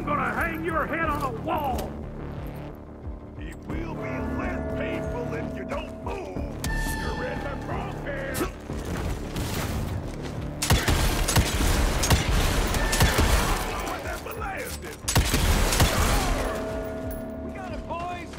I'm gonna hang your head on a wall! It will be less painful if you don't move! You're in the crosshairs! What that blasted! We got him, boys!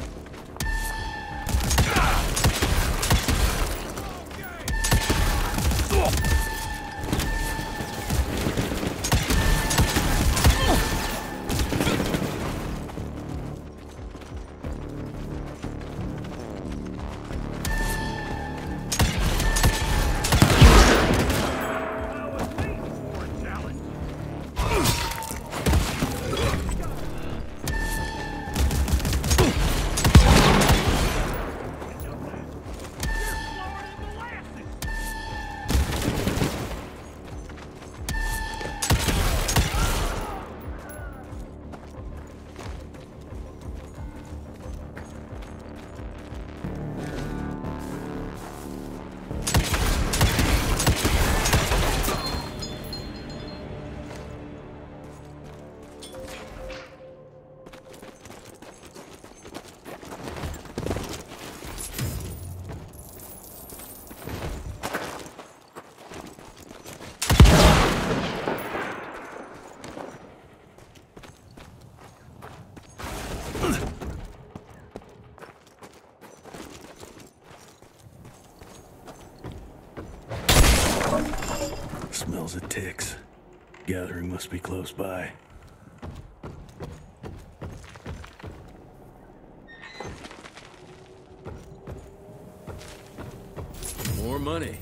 Smells of ticks. Gathering must be close by. More money.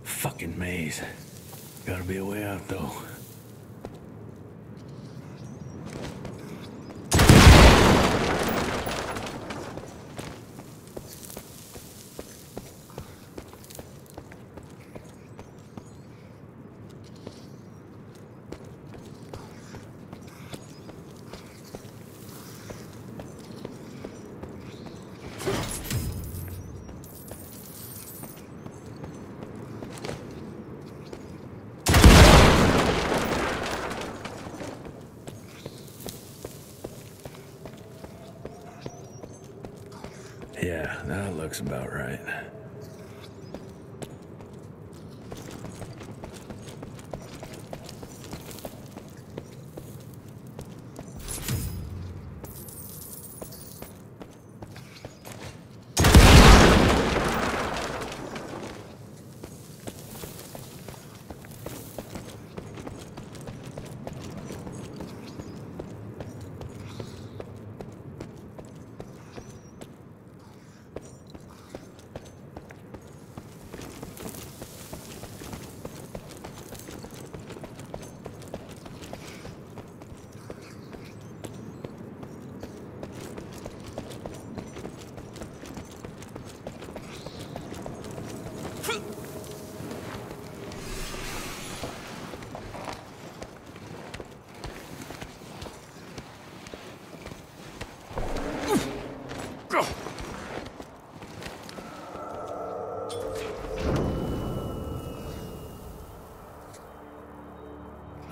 Fucking maze. Gotta be a way out, though. Yeah, that looks about right.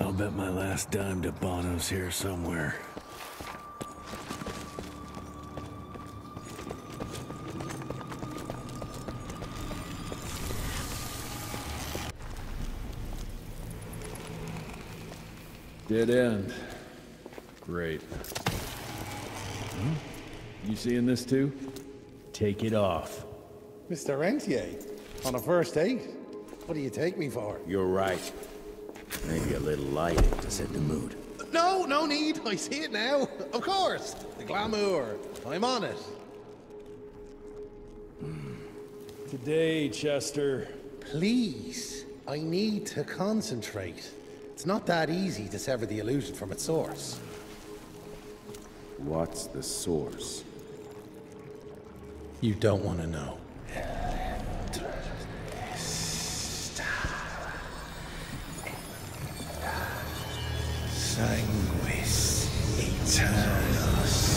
I'll bet my last dime to Bono's here somewhere. Dead end. Great. You seeing this too? Take it off. Mr. Rentier, on a first date? What do you take me for? You're right. Maybe a little lighting to set the mood. No, no need. I see it now. Of course. The glamour. I'm on it. Today, Chester. Please. I need to concentrate. It's not that easy to sever the illusion from its source. What's the source? You don't want to know. Sanguis Aeternos.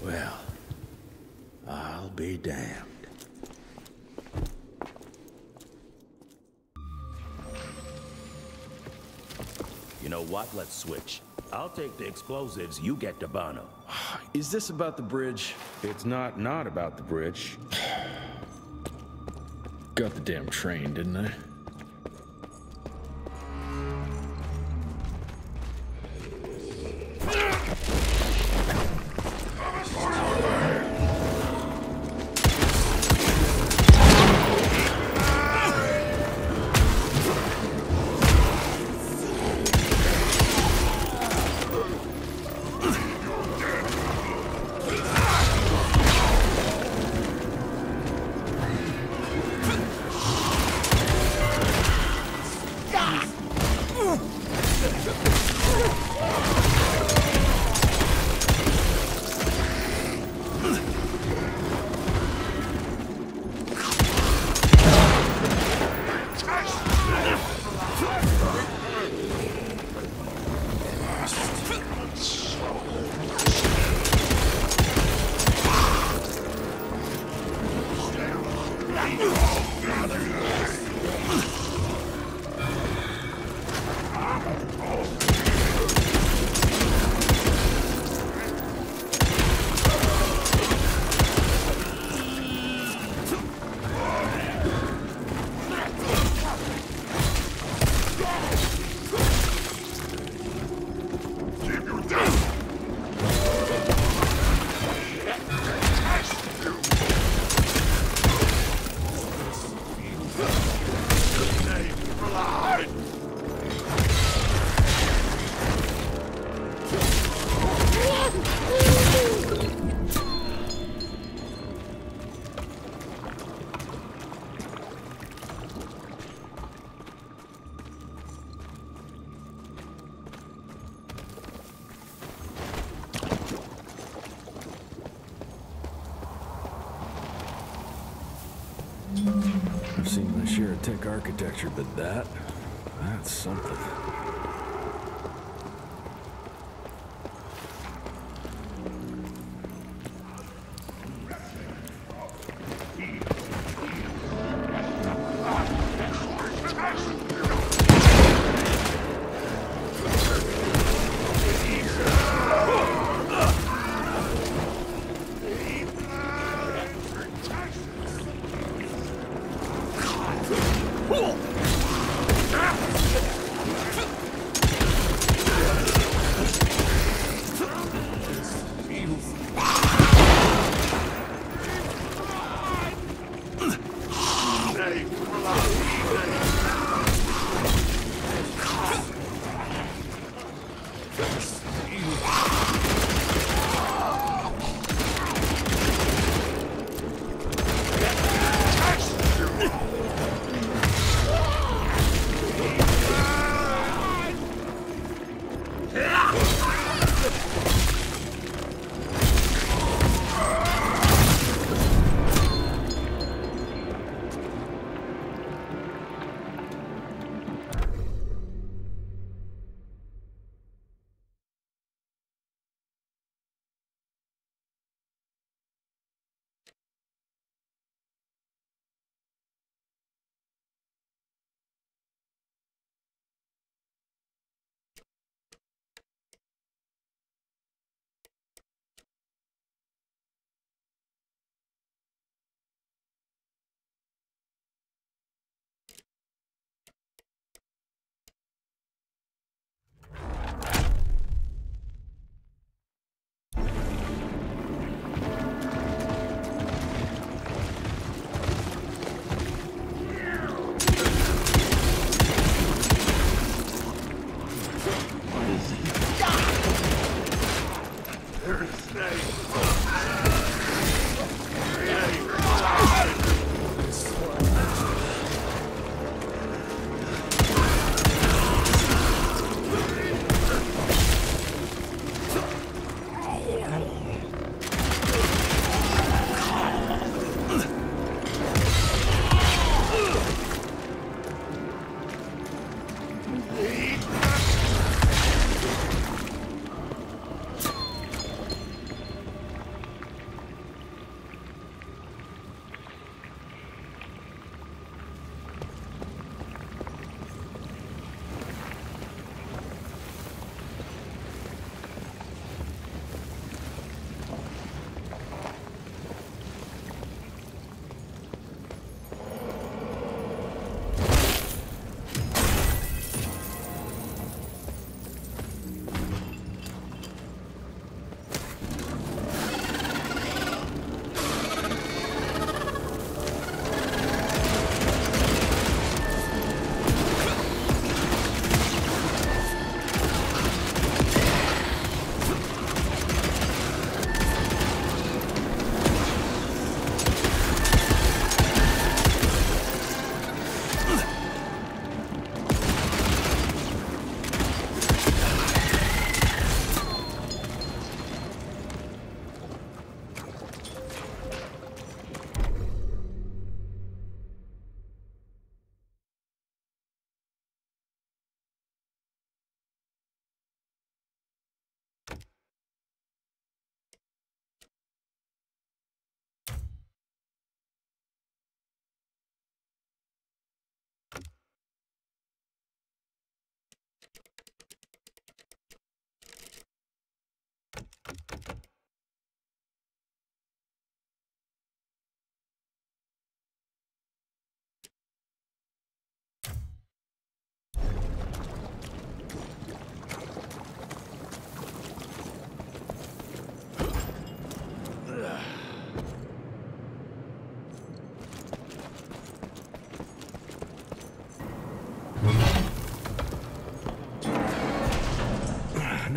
Well, I'll be damned. You know what? Let's switch. I'll take the explosives, you get the Bono. Is this about the bridge? It's not about the bridge. Got the damn train, didn't I? I've seen my share of tech architecture, but that's something.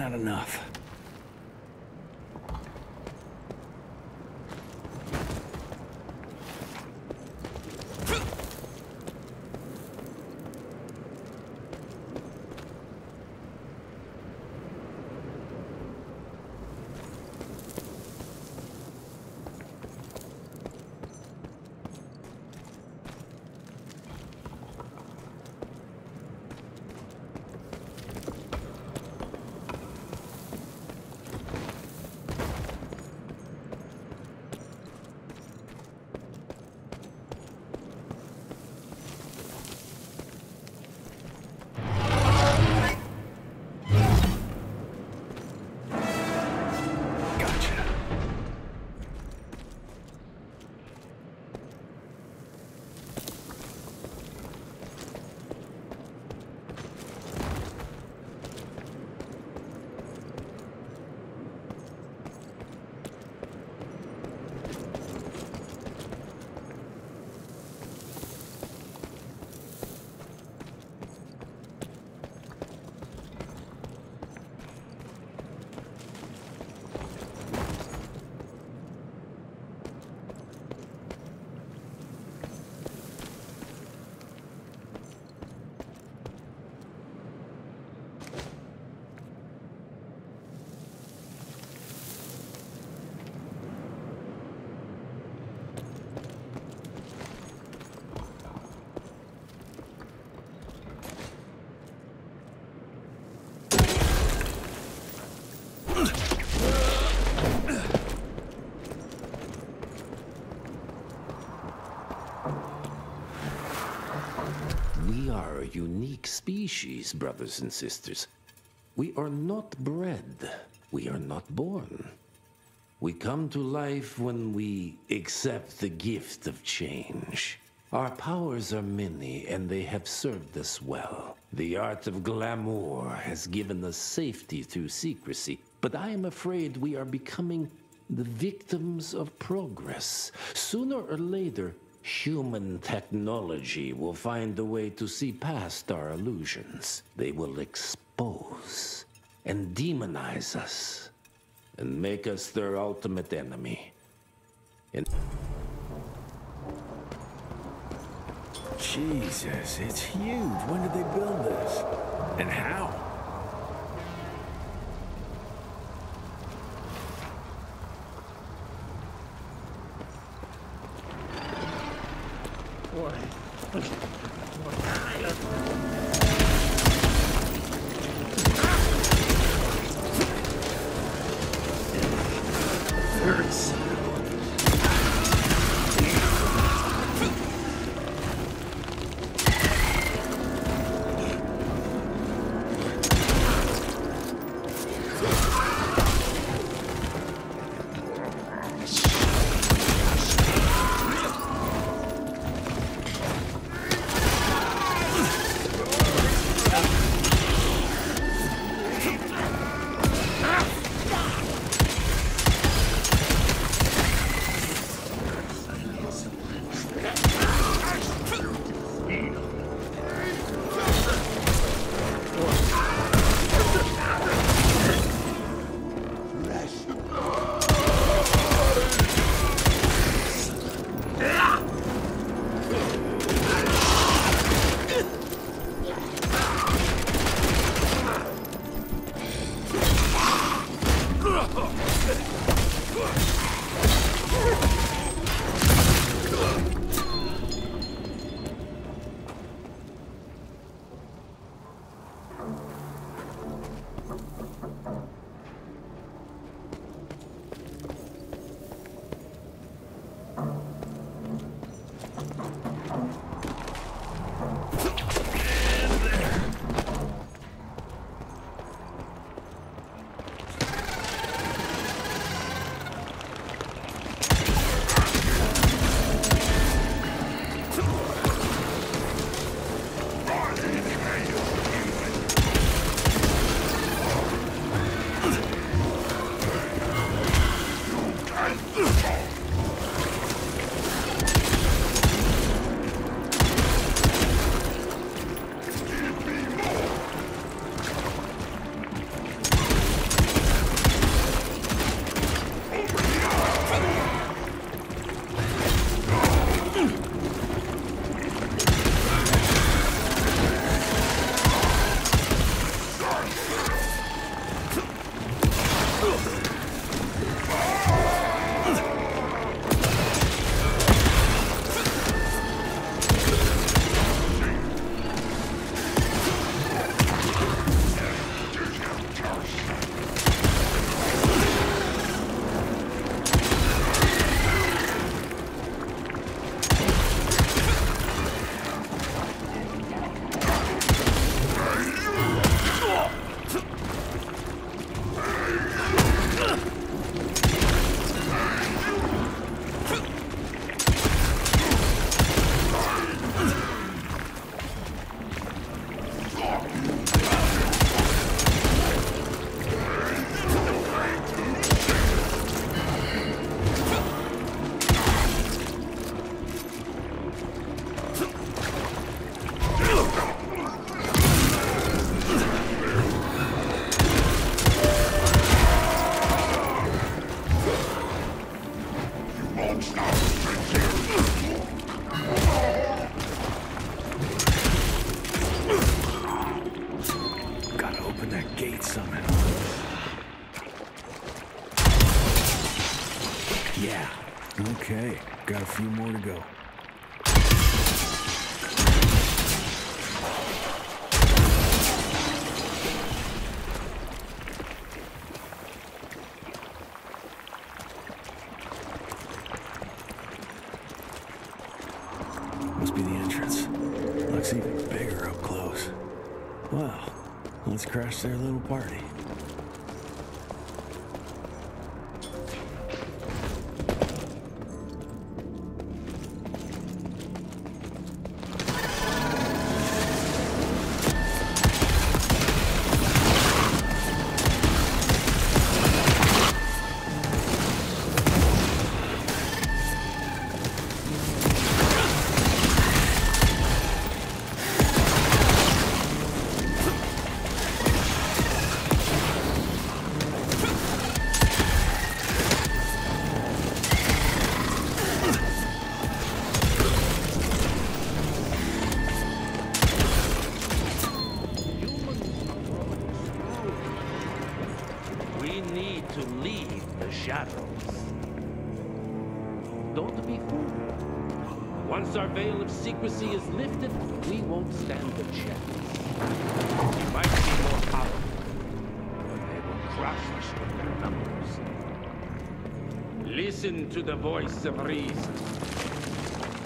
not enough. We are a unique species, brothers and sisters. We are not bred. We are not born. We come to life when we accept the gift of change. Our powers are many, and they have served us well. The art of glamour has given us safety through secrecy, but I am afraid we are becoming the victims of progress. Sooner or later, human technology will find a way to see past our illusions. They will expose and demonize us and make us their ultimate enemy. And Jesus, it's huge. When did they build this? And how? Okay, got a few more to go. Must be the entrance. Looks even bigger up close. Well, let's crash their little party. Don't be fooled. Once our veil of secrecy is lifted, we won't stand a chance. We might be more powerful, but they will crush us with their numbers. Listen to the voice of reason.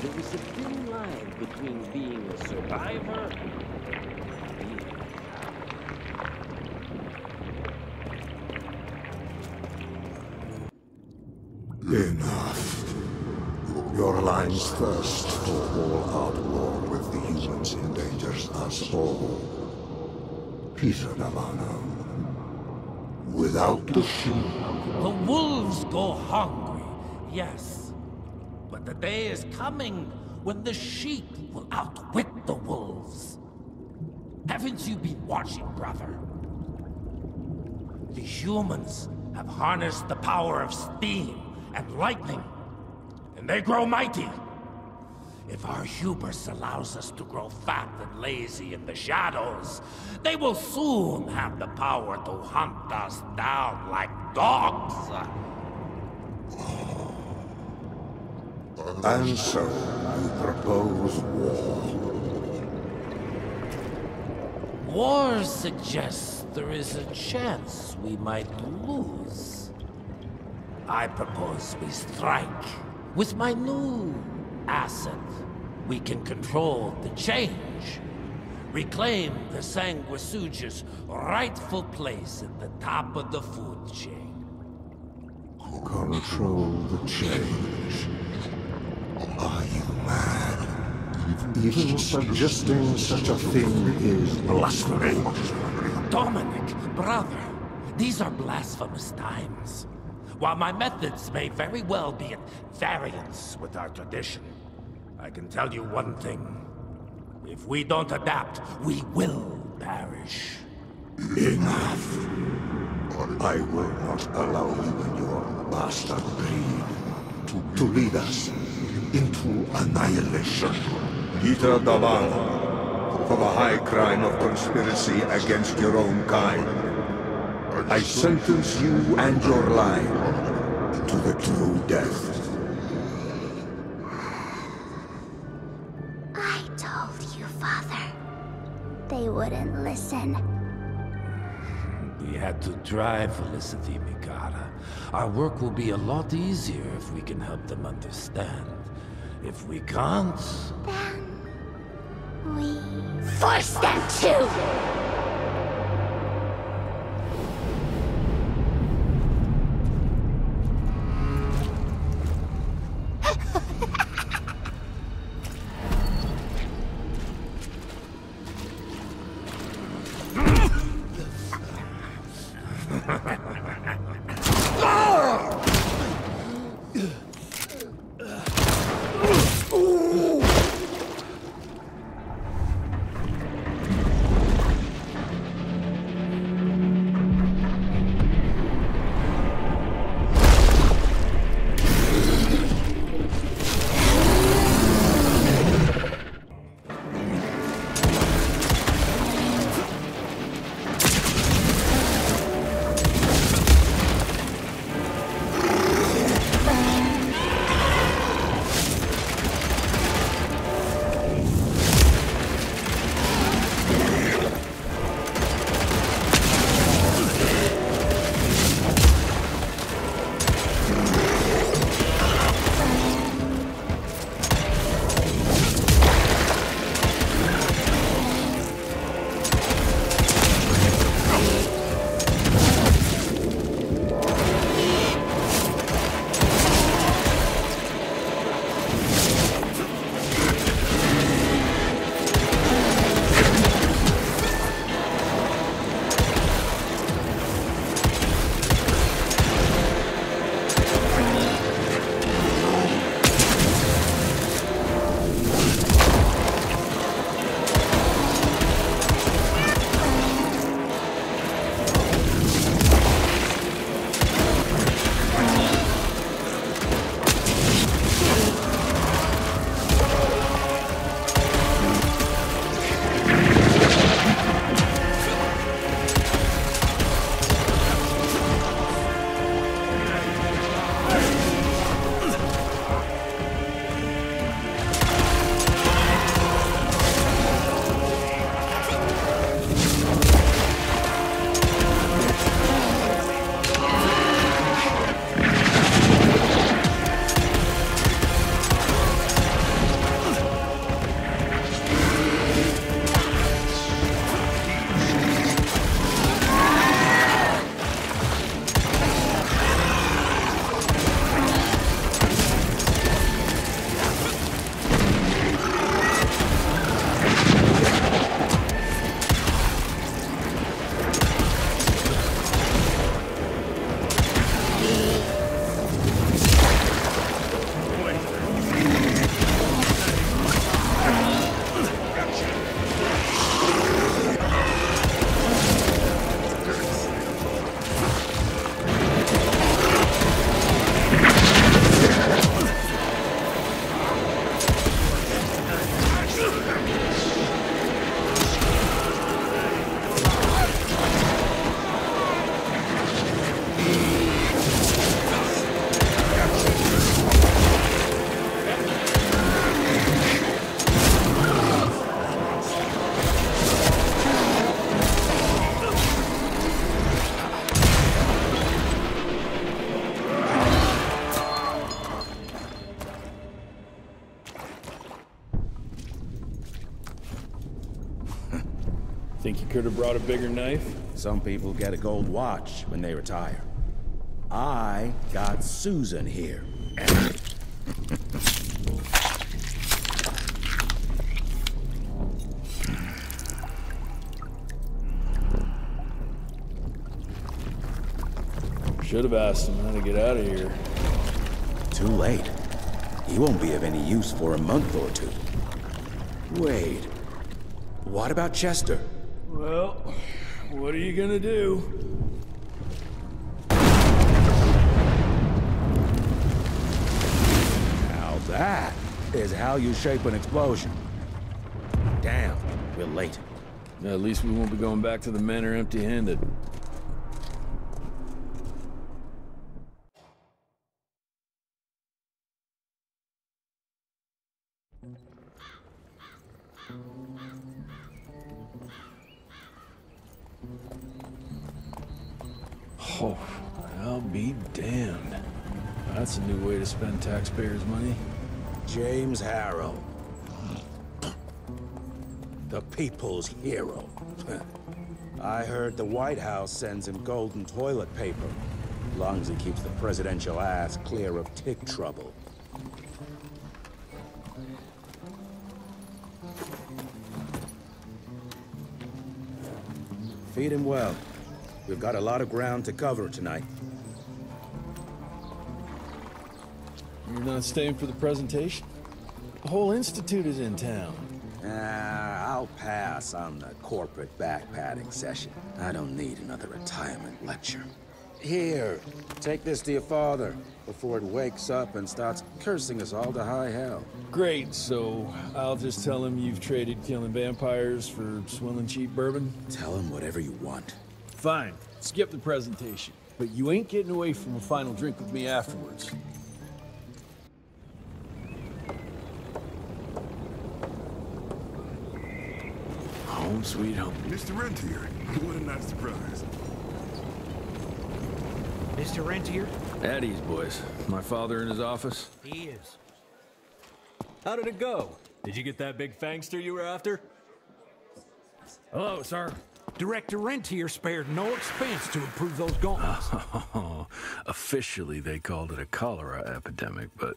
There is a thin line between being a survivor and being a coward. Enough. Your lines thirst for all-out war with the humans endangers us all. Peter Navarro. Without the sheep. The wolves go hungry, yes. But the day is coming when the sheep will outwit the wolves. Haven't you been watching, brother? The humans have harnessed the power of steam and lightning, and they grow mighty. If our hubris allows us to grow fat and lazy in the shadows, they will soon have the power to hunt us down like dogs. And so, you propose war. War suggests there is a chance we might lose. I propose we strike. With my new asset, we can control the change. Reclaim the Sanguisuja's rightful place at the top of the food chain. Control the change. Are you mad? Even suggesting such a thing is blasphemy. Dominic, brother, these are blasphemous times. While my methods may very well be at variance with our tradition, I can tell you one thing. If we don't adapt, we will perish. Enough. I will not allow you and your bastard breed to lead us into annihilation. Peter Navarro, for the high crime of conspiracy against your own kind, I sentence you and your line to the true death. I told you, Father. They wouldn't listen. We had to try, Felicity Mikata. Our work will be a lot easier if we can help them understand. If we can't... Then... we... force them to! Think you could have brought a bigger knife? Some people get a gold watch when they retire. I got Susan here. Should have asked him how to get out of here. Too late. He won't be of any use for a month or two. Wait. What about Chester? Well, what are you gonna do? Now that is how you shape an explosion. Damn, we're late. At least we won't be going back to the manor empty-handed. Oh, I'll be damned. That's a new way to spend taxpayers' money. James Harrow. The people's hero. I heard the White House sends him golden toilet paper, as long as he keeps the presidential ass clear of tick trouble. Feed him well. We've got a lot of ground to cover tonight. You're not staying for the presentation? The whole institute is in town. I'll pass on the corporate backpatting session. I don't need another retirement lecture. Here, take this to your father before it wakes up and starts cursing us all to high hell. Great, so I'll just tell him you've traded killing vampires for swilling cheap bourbon? Tell him whatever you want. Fine, skip the presentation. But you ain't getting away from a final drink with me afterwards. Home sweet home. Mr. Rentier, what a nice surprise. Mr. Rentier? At ease, boys. My father in his office? He is. How did it go? Did you get that big fangster you were after? Hello, sir. Director Rentier spared no expense to improve those gauntlets. Officially, they called it a cholera epidemic, but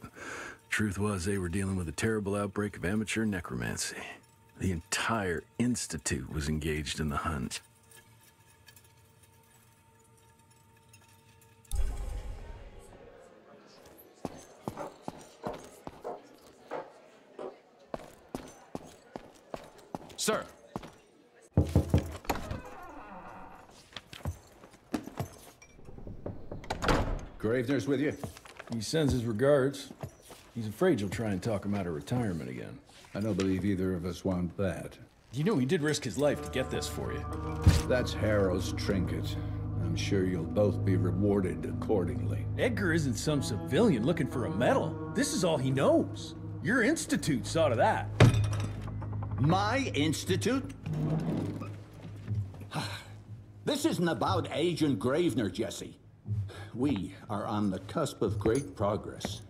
truth was they were dealing with a terrible outbreak of amateur necromancy. The entire institute was engaged in the hunt. Sir. Gravener's with you? He sends his regards. He's afraid you'll try and talk him out of retirement again. I don't believe either of us want that. You know he did risk his life to get this for you. That's Harrow's trinket. I'm sure you'll both be rewarded accordingly. Edgar isn't some civilian looking for a medal. This is all he knows. Your institute saw to that. My institute? This isn't about Agent Gravener, Jesse. We are on the cusp of great progress,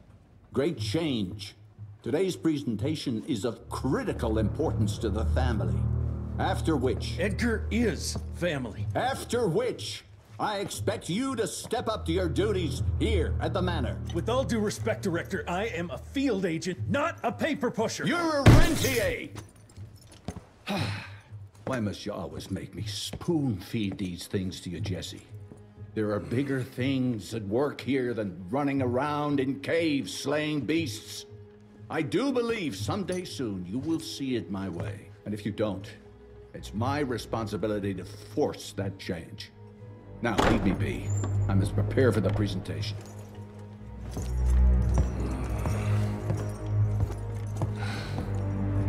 great change. Today's presentation is of critical importance to the family. After which... Edgar is family. After which, I expect you to step up to your duties here at the manor. With all due respect, Director, I am a field agent, not a paper pusher. You're a rentier! Why must you always make me spoon-feed these things to you, Jesse? There are bigger things at work here than running around in caves slaying beasts. I do believe someday soon you will see it my way. And if you don't, it's my responsibility to force that change. Now, leave me be. I must prepare for the presentation.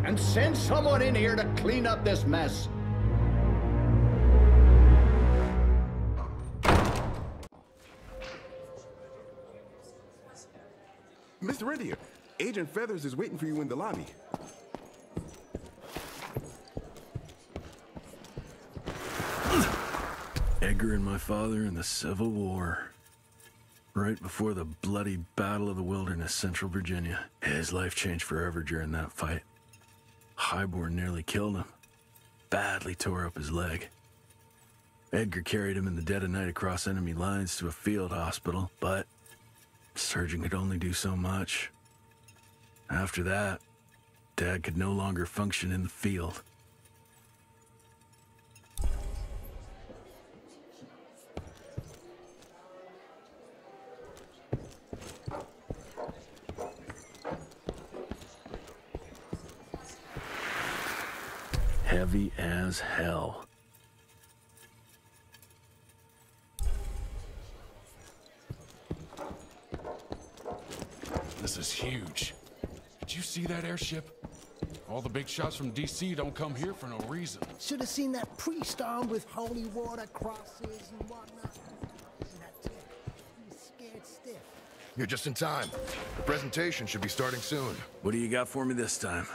And send someone in here to clean up this mess. Mr. Rentier, Agent Feathers is waiting for you in the lobby. Edgar and my father in the Civil War. Right before the bloody Battle of the Wilderness, Central Virginia. His life changed forever during that fight. Highborn nearly killed him. badly tore up his leg. Edgar carried him in the dead of night across enemy lines to a field hospital, but the surgeon could only do so much. After that, Dad could no longer function in the field. Heavy as hell. This is huge. Did you see that airship? All the big shots from DC don't come here for no reason. Should have seen that priest armed with holy water, crosses, and whatnot. And that tick, he was scared stiff. You're just in time. The presentation should be starting soon. What do you got for me this time?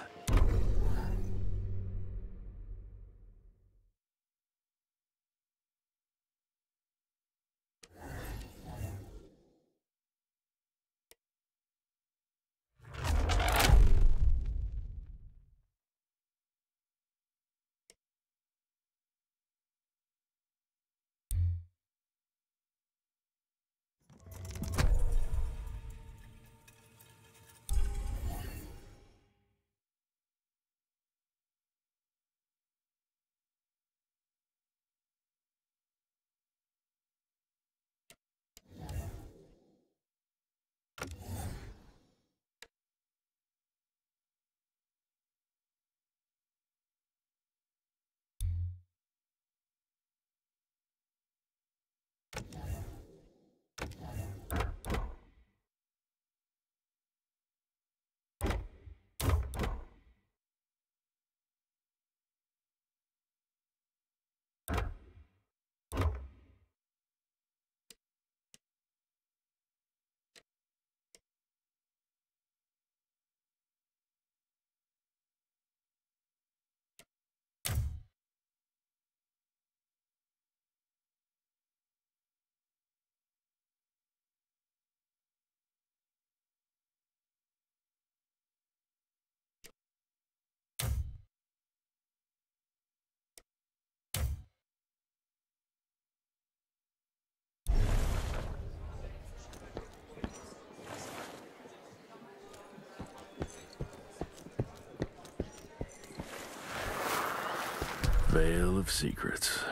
Veil of Secrets.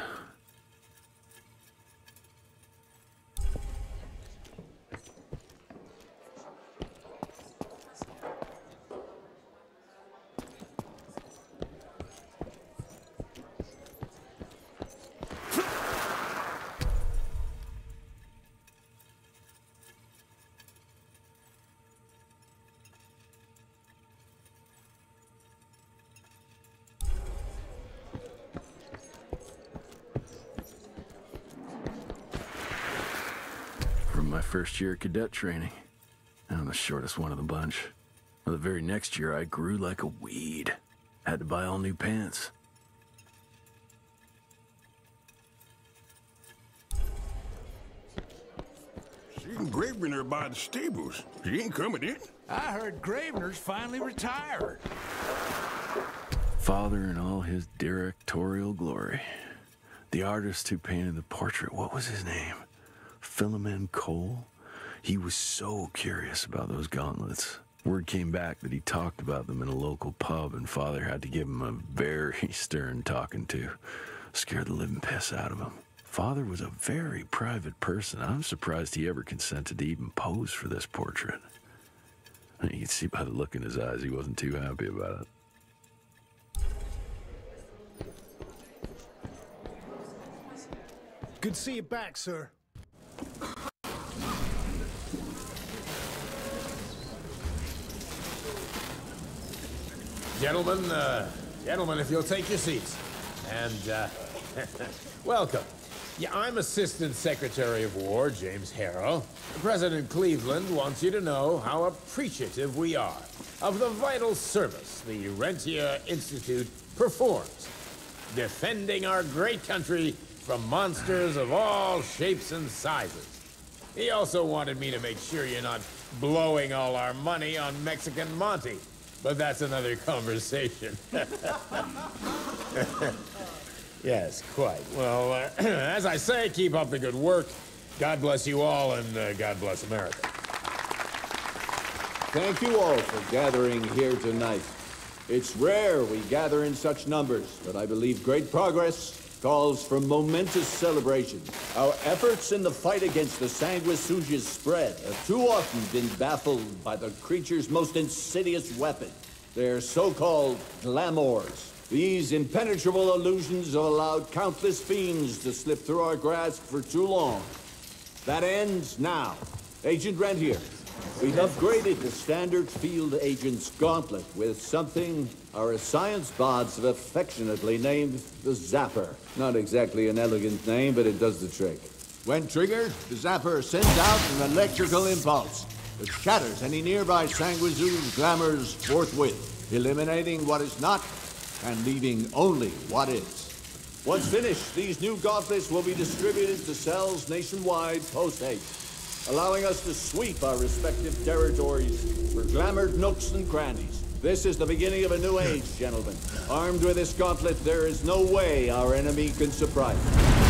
My first year of cadet training. I'm the shortest one of the bunch. Well, the very next year, I grew like a weed. Had to buy all new pants. Seen Gravener by the stables. He ain't coming in. I heard Gravener's finally retired. Father in all his directorial glory. The artist who painted the portrait, what was his name? Philomen Cole? He was so curious about those gauntlets. Word came back that he talked about them in a local pub, and Father had to give him a very stern talking to. Scared the living piss out of him. Father was a very private person. I'm surprised he ever consented to even pose for this portrait. You can see by the look in his eyes he wasn't too happy about it. Good to see you back, sir. Gentlemen, if you'll take your seats. And, welcome. Yeah, I'm Assistant Secretary of War, James Harrow. President Cleveland wants you to know how appreciative we are of the vital service the Rentier Institute performs, defending our great country from monsters of all shapes and sizes. He also wanted me to make sure you're not blowing all our money on Mexican Monty. but that's another conversation. Yes, quite. Well, as I say, keep up the good work. God bless you all, and God bless America. Thank you all for gathering here tonight. It's rare we gather in such numbers, but I believe great progress calls for momentous celebration. Our efforts in the fight against the sanguisuga's spread have too often been baffled by the creature's most insidious weapon, their so-called glamours. These impenetrable illusions have allowed countless fiends to slip through our grasp for too long. That ends now. Agent Rent here. We've upgraded the standard field agent's gauntlet with something our science bots have affectionately named the Zapper. Not exactly an elegant name, but it does the trick. When triggered, the Zapper sends out an electrical impulse that shatters any nearby sanguisuga's glamours forthwith, eliminating what is not and leaving only what is. Once finished, these new gauntlets will be distributed to cells nationwide post-haste, allowing us to sweep our respective territories for glamored nooks and crannies. This is the beginning of a new age, gentlemen. Armed with this gauntlet, there is no way our enemy can surprise us.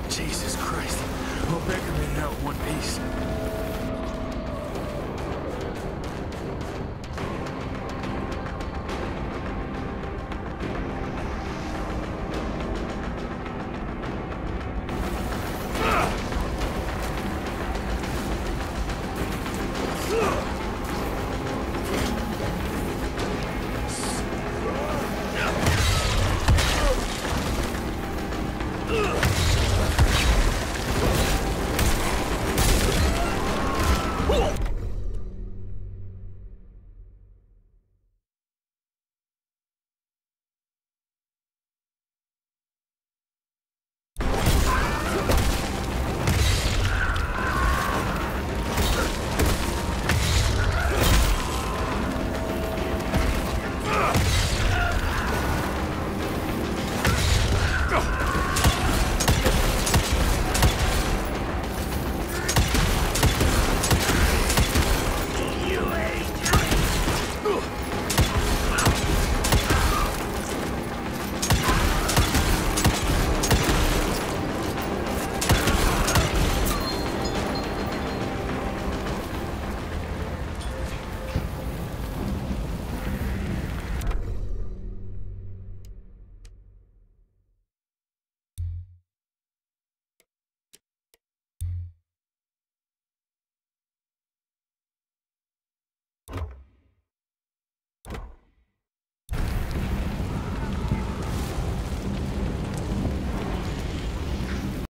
Jesus Christ. Hope Baker made it out in one piece. Ugh!